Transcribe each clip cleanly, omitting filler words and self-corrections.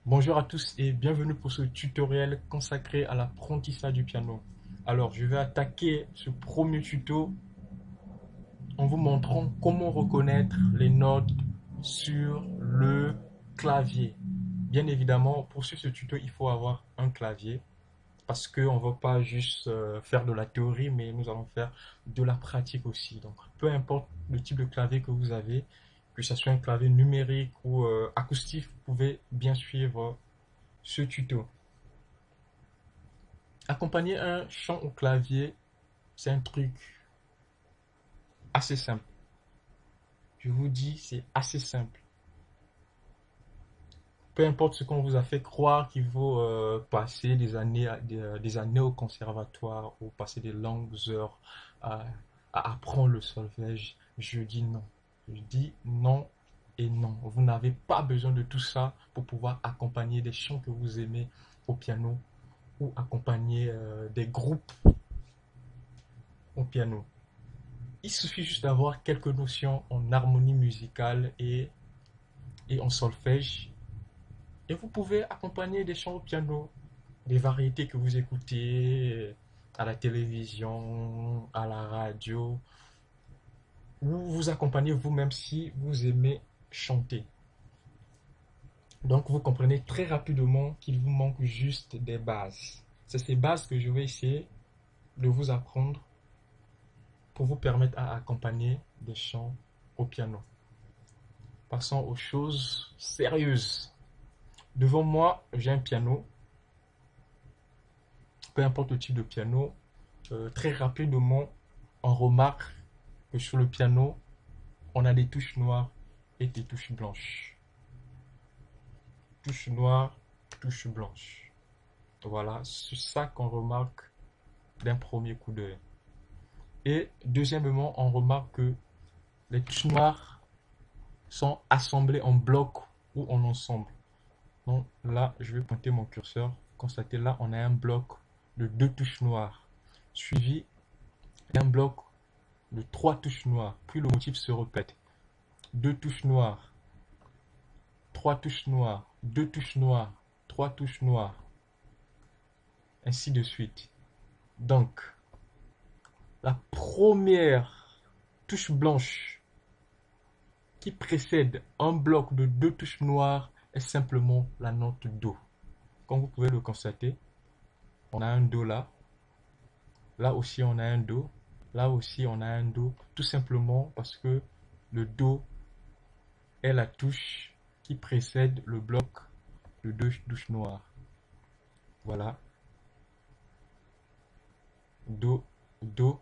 Bonjour à tous et bienvenue pour ce tutoriel consacré à l'apprentissage du piano. Alors, je vais attaquer ce premier tuto en vous montrant comment reconnaître les notes sur le clavier. Bien évidemment, pour suivre ce tuto, il faut avoir un clavier parce qu'on ne va pas juste faire de la théorie, mais nous allons faire de la pratique aussi. Donc, peu importe le type de clavier que vous avez, que ce soit un clavier numérique ou acoustique, vous pouvez bien suivre ce tuto. Accompagner un chant au clavier, c'est un truc assez simple. Je vous dis, c'est assez simple. Peu importe ce qu'on vous a fait croire qu'il faut passer des années au conservatoire ou passer des longues heures à, à apprendre le solfège, je dis non. Je dis non et non. Vous n'avez pas besoin de tout ça pour pouvoir accompagner des chants que vous aimez au piano ou accompagner des groupes au piano. Il suffit juste d'avoir quelques notions en harmonie musicale et en solfège. Et vous pouvez accompagner des chants au piano, des variétés que vous écoutez à la télévision, à la radio, ou vous accompagnez vous-même si vous aimez chanter. Donc vous comprenez très rapidement qu'il vous manque juste des bases. C'est ces bases que je vais essayer de vous apprendre pour vous permettre à accompagner des chants au piano. Passons aux choses sérieuses. Devant moi, j'ai un piano, peu importe le type de piano. Très rapidement, on remarque que sur le piano, on a des touches noires et des touches blanches. Touches noires, touches blanches. Voilà, c'est ça qu'on remarque d'un premier coup d'œil. Et deuxièmement, on remarque que les touches noires sont assemblées en bloc ou en ensemble. Donc là, je vais pointer mon curseur. Constatez là, on a un bloc de deux touches noires, suivi d'un bloc de trois touches noires. Puis le motif se répète. Deux touches noires, trois touches noires, deux touches noires, trois touches noires, ainsi de suite. Donc, la première touche blanche qui précède un bloc de deux touches noires est simplement la note Do. Comme vous pouvez le constater, on a un Do là. Là aussi, on a un Do. Là aussi, on a un Do. Tout simplement parce que le Do est la touche qui précède le bloc de deux touches noires. Voilà. Do, Do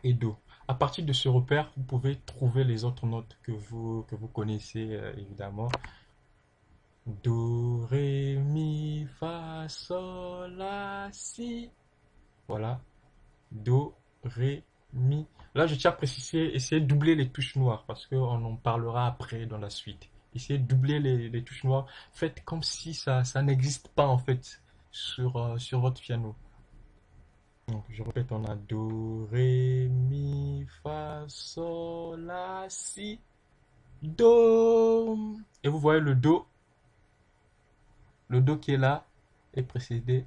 et Do. À partir de ce repère, vous pouvez trouver les autres notes que vous connaissez évidemment. Do, Ré, Mi, Fa, Sol, La, Si. Voilà. Do, Ré, Mi. Là, je tiens à préciser, essayez de doubler les touches noires parce qu'on en parlera après dans la suite. Essayez de doubler les touches noires. Faites comme si ça n'existe pas en fait sur votre piano. Donc, je répète, on a Do, Ré, Mi, Fa, Sol, La, Si, Do. Et vous voyez le Do qui est là est précédé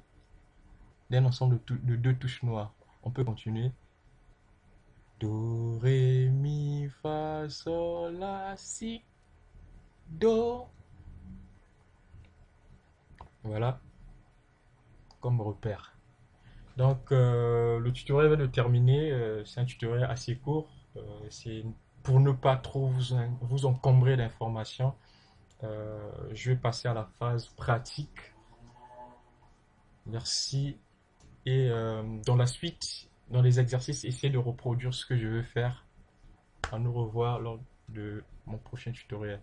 d'un ensemble de deux touches noires. On peut continuer. Do, Ré, Mi, Fa, Sol, La, Si, Do. Voilà, comme repère. Donc, le tutoriel va de terminer. C'est un tutoriel assez court. C'est pour ne pas trop vous encombrer d'informations. Je vais passer à la phase pratique. Merci. Et dans la suite, dans les exercices, essayez de reproduire ce que je veux faire. À nous revoir lors de mon prochain tutoriel.